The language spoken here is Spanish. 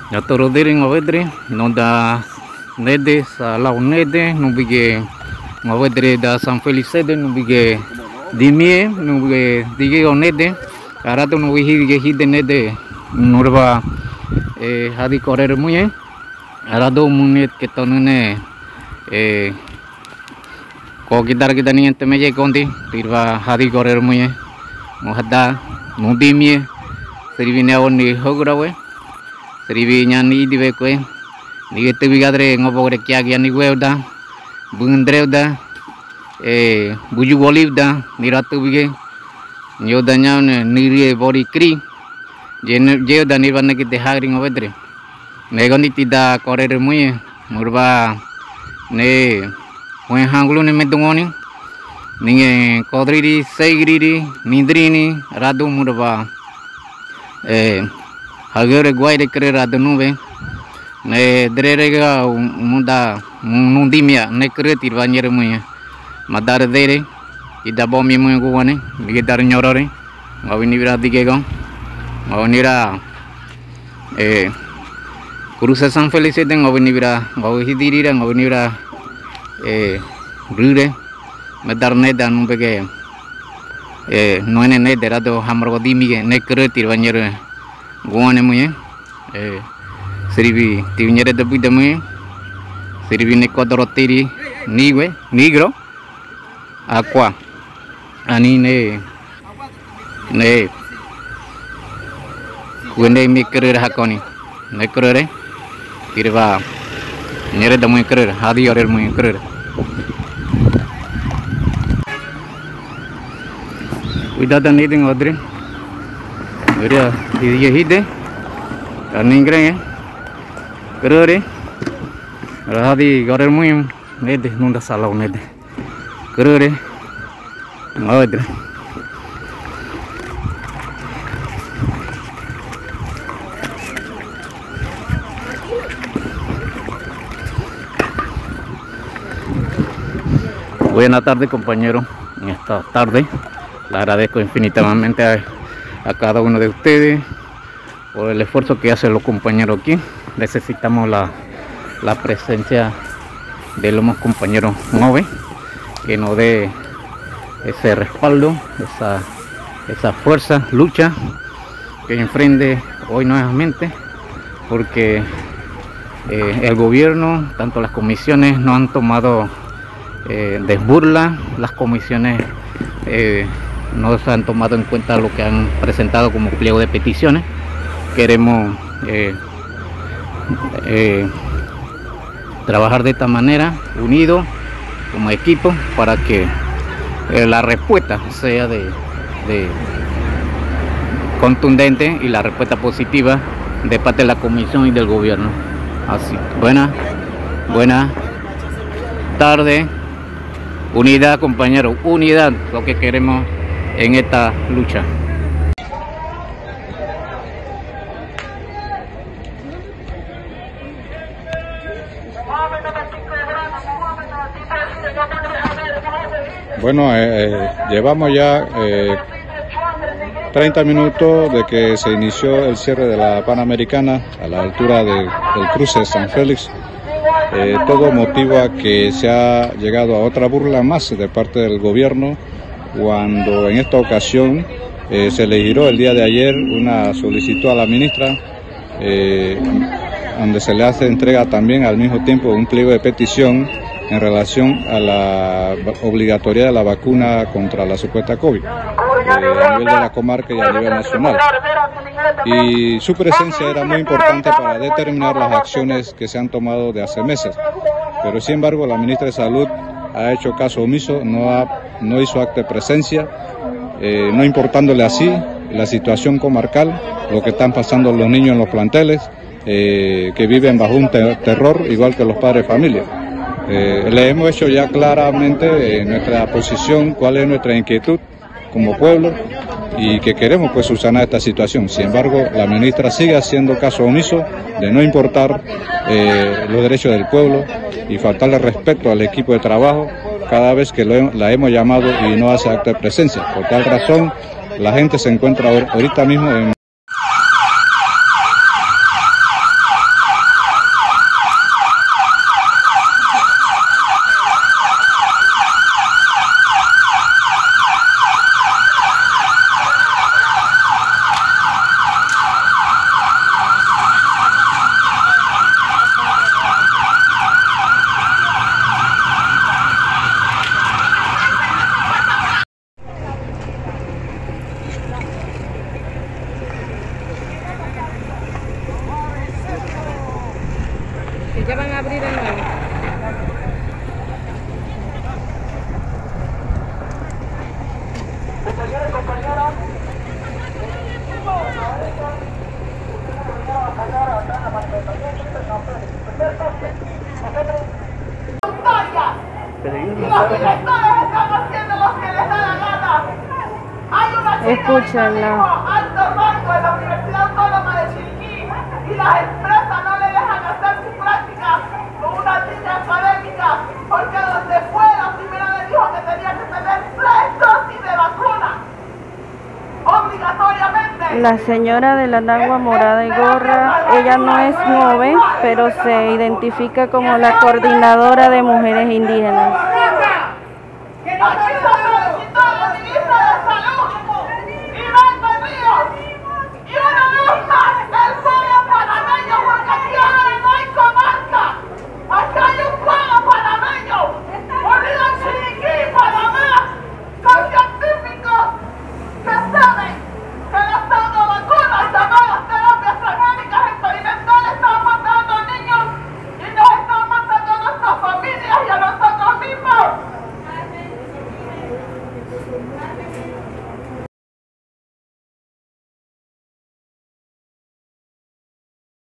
Ya toro diri ngavedri nonda nede sa lau nede nubige ngavedri da San Felicede nubige dimie nubige dige onede arato nubige hide nede nurba hadi correr muye arado munet ketonune ko kita ni ente meje kondi tirva hadi correr muye mohada nudimie serivine oni hograwe serivi nyani diwe koe ni te bigadre ngopore kya gya ni weuda bundreuda buju bolivda ni ratu bige nyoda nyane niri bori kri je da ni banne ki dehagri ngovedre negoni tida correr muy murba ne hoy hanglu ne medungoni ni kodriri segriri nidrini radu murba Hagere guaire creer a de nube, ne drerega munda nundimia, ne cretir bañere muy, madar dere, y da bombi muy guane, mi dar ñorore, va a venir a digego, va a venir a cruce San Felicede, va a venir a Guajidirira, va a venir a Rure, me dar neda, no pegue, no en nedera do hamrogodimige, ne cretir bañere. Guane muy serivi tiñere de buida muy serivi ne kodrotiri nigue negro aqua ani ne kuende mi querer hakoni ne querer tirva ñere de muy querer hadi orer muy querer cuidado ni ding odre Veria dia hide karningre kerore rahadi gorer muy nede nunda salau nede kerore ngodre Buenas tardes, compañero. En esta tarde le agradezco infinitamente a cada uno de ustedes por el esfuerzo que hacen los compañeros aquí. Necesitamos la presencia de los compañeros jóvenes que nos dé ese respaldo, esa fuerza, lucha que enfrente hoy nuevamente, porque el gobierno, tanto las comisiones no han tomado de burla, las comisiones no se han tomado en cuenta lo que han presentado como pliego de peticiones. Queremos trabajar de esta manera, unidos como equipo, para que la respuesta sea de contundente y la respuesta positiva de parte de la comisión y del gobierno. Así, buena tarde, unidad, compañeros, unidad, lo que queremos en esta lucha. Bueno, llevamos ya 30 minutos de que se inició el cierre de la Panamericana a la altura del cruce de San Félix. Todo motiva a que se ha llegado a otra burla más de parte del gobierno, cuando en esta ocasión se le giró el día de ayer una solicitud a la ministra, donde se le hace entrega también al mismo tiempo un pliego de petición en relación a la obligatoriedad de la vacuna contra la supuesta COVID a nivel de la comarca y a nivel nacional. Y su presencia era muy importante para determinar las acciones que se han tomado de hace meses. Pero sin embargo la ministra de Salud ha hecho caso omiso, no hizo acto de presencia, no importándole así la situación comarcal, lo que están pasando los niños en los planteles, que viven bajo un terror igual que los padres de familia. Le hemos hecho ya claramente nuestra posición, cuál es nuestra inquietud como pueblo y que queremos pues subsanar esta situación. Sin embargo, la ministra sigue haciendo caso omiso de no importar los derechos del pueblo y faltarle respeto al equipo de trabajo cada vez que la hemos llamado y no hace acto de presencia. Por tal razón, la gente se encuentra ahorita mismo en ya van a abrir de nuevo. Escúchenla. Alto rango en la Universidad Autónoma de Chiriquí y las empresas no le dejan hacer sus prácticas con una línea académica porque donde fue la primera le dijo que tenía que tener 3 dosis de vacuna obligatoriamente. La señora de la nagua morada y gorra, ella no es joven, pero se identifica como la coordinadora de mujeres indígenas. Que no